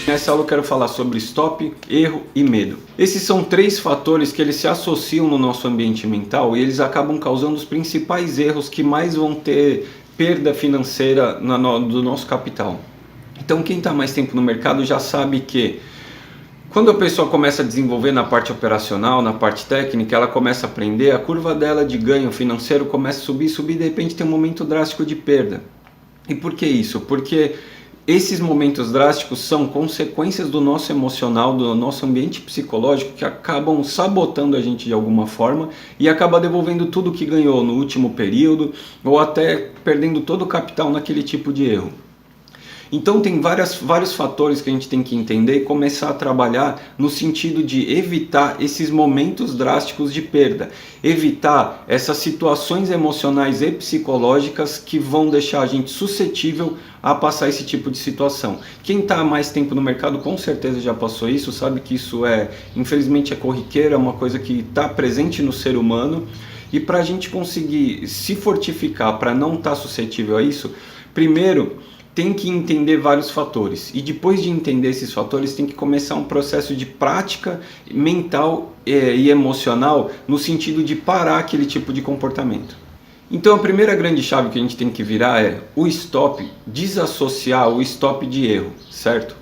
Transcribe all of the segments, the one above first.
Nessa aula eu quero falar sobre stop, erro e medo. Esses são três fatores que eles se associam no nosso ambiente mental e eles acabam causando os principais erros que mais vão ter perda financeira do nosso capital. Então quem está mais tempo no mercado já sabe que quando a pessoa começa a desenvolver na parte operacional, na parte técnica, ela começa a aprender, a curva dela de ganho financeiro começa a subir, e de repente tem um momento drástico de perda. E por que isso? Porque esses momentos drásticos são consequências do nosso emocional, do nosso ambiente psicológico, que acabam sabotando a gente de alguma forma e acaba devolvendo tudo que ganhou no último período ou até perdendo todo o capital naquele tipo de erro. Então tem vários fatores que a gente tem que entender e começar a trabalhar no sentido de evitar esses momentos drásticos de perda, evitar essas situações emocionais e psicológicas que vão deixar a gente suscetível a passar esse tipo de situação. Quem está há mais tempo no mercado com certeza já passou isso, sabe que isso infelizmente é corriqueiro, é uma coisa que está presente no ser humano e para a gente conseguir se fortificar para não estar suscetível a isso, primeiro tem que entender vários fatores e depois de entender esses fatores tem que começar um processo de prática mental e emocional no sentido de parar aquele tipo de comportamento. Então a primeira grande chave que a gente tem que virar é o stop, desassociar o stop de erro, certo?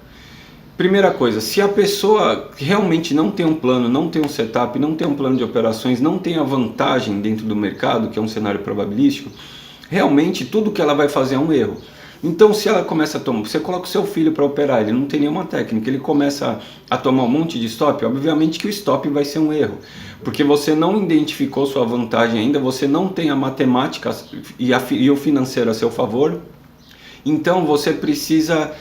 Primeira coisa, se a pessoa realmente não tem um plano, não tem um setup, não tem um plano de operações, não tem a vantagem dentro do mercado, que é um cenário probabilístico, realmente tudo que ela vai fazer é um erro. Então se ela começa a tomar, você coloca o seu filho para operar, ele não tem nenhuma técnica, ele começa a tomar um monte de stop, obviamente que o stop vai ser um erro, porque você não identificou sua vantagem ainda, você não tem a matemática e o financeiro a seu favor, então você precisa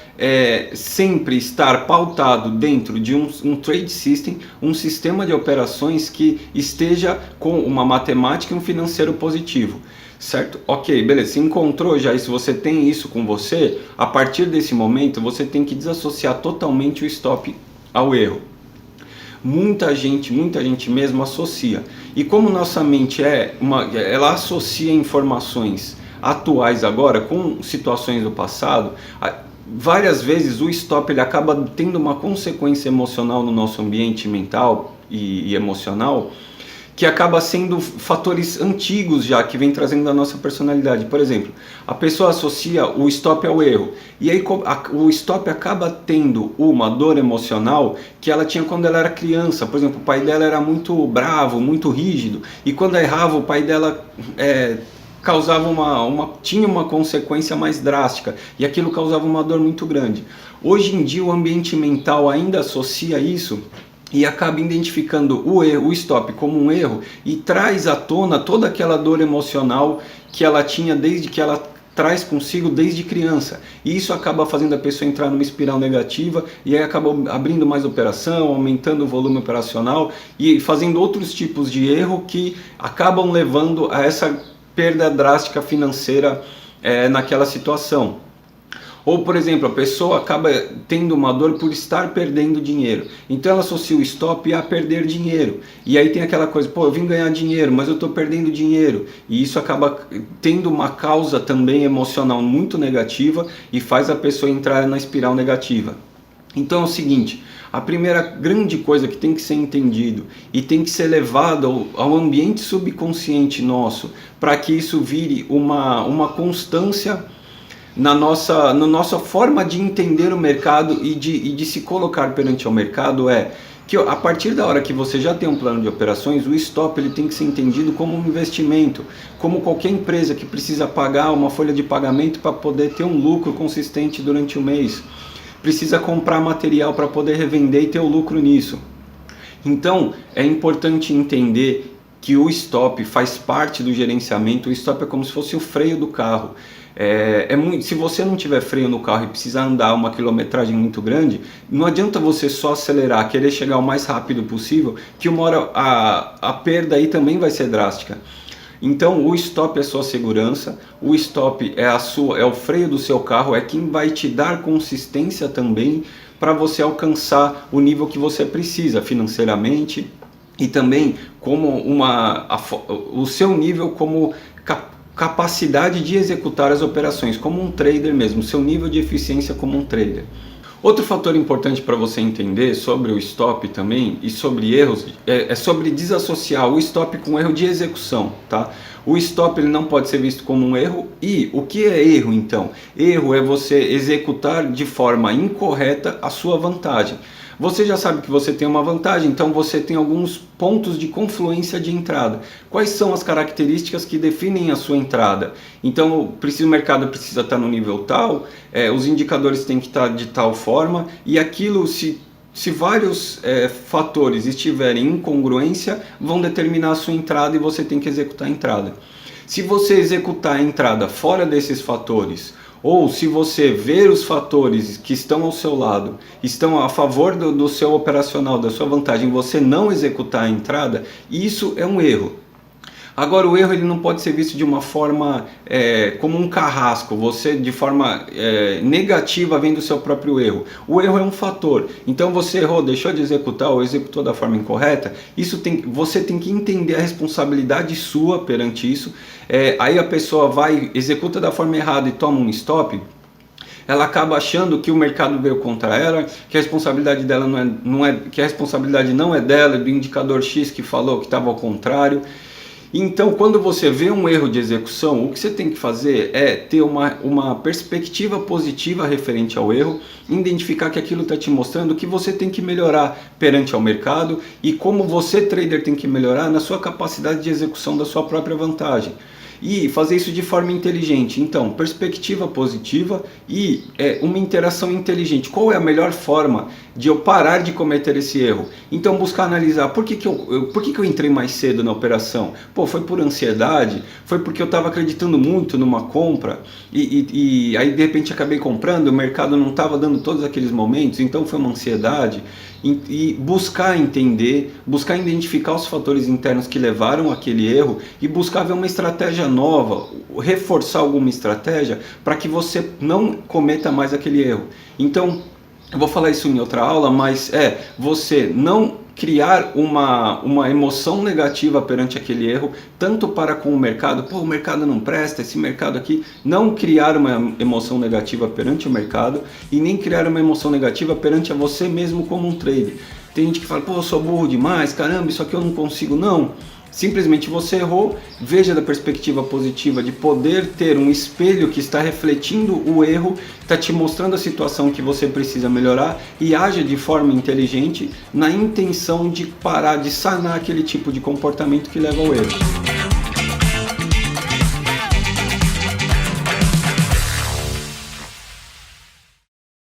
sempre estar pautado dentro de um trade system, um sistema de operações que esteja com uma matemática e um financeiro positivo. Certo? Ok, beleza, você encontrou já isso, você tem isso com você, a partir desse momento você tem que desassociar totalmente o stop ao erro. Muita gente mesmo associa. E como nossa mente ela associa informações atuais agora com situações do passado, várias vezes o stop ele acaba tendo uma consequência emocional no nosso ambiente mental e emocional, que acaba sendo fatores antigos já, que vem trazendo da nossa personalidade. Por exemplo, a pessoa associa o stop ao erro, e aí o stop acaba tendo uma dor emocional que ela tinha quando ela era criança. Por exemplo, o pai dela era muito bravo, muito rígido, e quando errava o pai dela causava tinha uma consequência mais drástica, e aquilo causava uma dor muito grande. Hoje em dia o ambiente mental ainda associa isso, e acaba identificando o stop como um erro e traz à tona toda aquela dor emocional que ela tinha desde que ela traz consigo desde criança. E isso acaba fazendo a pessoa entrar numa espiral negativa e aí acaba abrindo mais operação, aumentando o volume operacional e fazendo outros tipos de erro que acabam levando a essa perda drástica financeira naquela situação. Ou, por exemplo, a pessoa acaba tendo uma dor por estar perdendo dinheiro. Então ela associa o stop a perder dinheiro. E aí tem aquela coisa, pô, eu vim ganhar dinheiro, mas eu estou perdendo dinheiro. E isso acaba tendo uma causa também emocional muito negativa e faz a pessoa entrar na espiral negativa. Então é o seguinte, a primeira grande coisa que tem que ser entendido e tem que ser levado ao ambiente subconsciente nosso, para que isso vire uma constância na nossa forma de entender o mercado e de se colocar perante ao mercado, que a partir da hora que você já tem um plano de operações, o stop ele tem que ser entendido como um investimento, como qualquer empresa que precisa pagar uma folha de pagamento para poder ter um lucro consistente durante o mês, precisa comprar material para poder revender e ter o lucro nisso. Então é importante entender que o stop faz parte do gerenciamento. O stop é como se fosse o freio do carro. Se você não tiver freio no carro e precisar andar uma quilometragem muito grande, não adianta você só acelerar, querer chegar o mais rápido possível, que uma hora a perda aí também vai ser drástica. Então o stop é a sua segurança, o stop é o freio do seu carro, é quem vai te dar consistência também para você alcançar o nível que você precisa financeiramente e também como o seu nível como capacidade de executar as operações, como um trader mesmo, seu nível de eficiência como um trader. Outro fator importante para você entender sobre o stop também e sobre erros é sobre desassociar o stop com o erro de execução, tá? O stop ele não pode ser visto como um erro. E o que é erro então? Erro é você executar de forma incorreta a sua vantagem. Você já sabe que você tem uma vantagem, então você tem alguns pontos de confluência de entrada. Quais são as características que definem a sua entrada? Então, o mercado precisa estar no nível tal, os indicadores têm que estar de tal forma, e aquilo, se vários fatores estiverem em incongruência, vão determinar a sua entrada e você tem que executar a entrada. Se você executar a entrada fora desses fatores, ou se você ver os fatores que estão ao seu lado, estão a favor do seu operacional, da sua vantagem, você não executar a entrada, isso é um erro. Agora, o erro ele não pode ser visto de uma forma como um carrasco, você de forma negativa vendo o seu próprio erro. O erro é um fator, então você errou, deixou de executar ou executou da forma incorreta, você tem que entender a responsabilidade sua perante isso. Aí a pessoa executa da forma errada e toma um stop, ela acaba achando que o mercado veio contra ela, que a responsabilidade dela que a responsabilidade não é dela, é do indicador X que falou que estava ao contrário. Então, quando você vê um erro de execução, o que você tem que fazer é ter uma perspectiva positiva referente ao erro, identificar que aquilo está te mostrando que você tem que melhorar perante ao mercado e como você, trader, tem que melhorar na sua capacidade de execução da sua própria vantagem. E fazer isso de forma inteligente. Então, perspectiva positiva e uma interação inteligente. Qual é a melhor forma de eu parar de cometer esse erro? Então, buscar analisar por que eu entrei mais cedo na operação. Pô, foi por ansiedade? Foi porque eu estava acreditando muito numa compra e aí de repente acabei comprando, o mercado não estava dando todos aqueles momentos, então foi uma ansiedade. E buscar entender, buscar identificar os fatores internos que levaram àquele erro e buscar ver uma estratégia nova, reforçar alguma estratégia para que você não cometa mais aquele erro. Então, eu vou falar isso em outra aula, mas você não criar uma emoção negativa perante aquele erro, tanto para com o mercado, o mercado não presta, esse mercado aqui, não criar uma emoção negativa perante o mercado e nem criar uma emoção negativa perante a você mesmo como um trader. Tem gente que fala, eu sou burro demais, caramba, isso aqui eu não consigo, não. Simplesmente você errou, veja da perspectiva positiva de poder ter um espelho que está refletindo o erro, está te mostrando a situação que você precisa melhorar e haja de forma inteligente na intenção de parar, de sanar aquele tipo de comportamento que leva ao erro.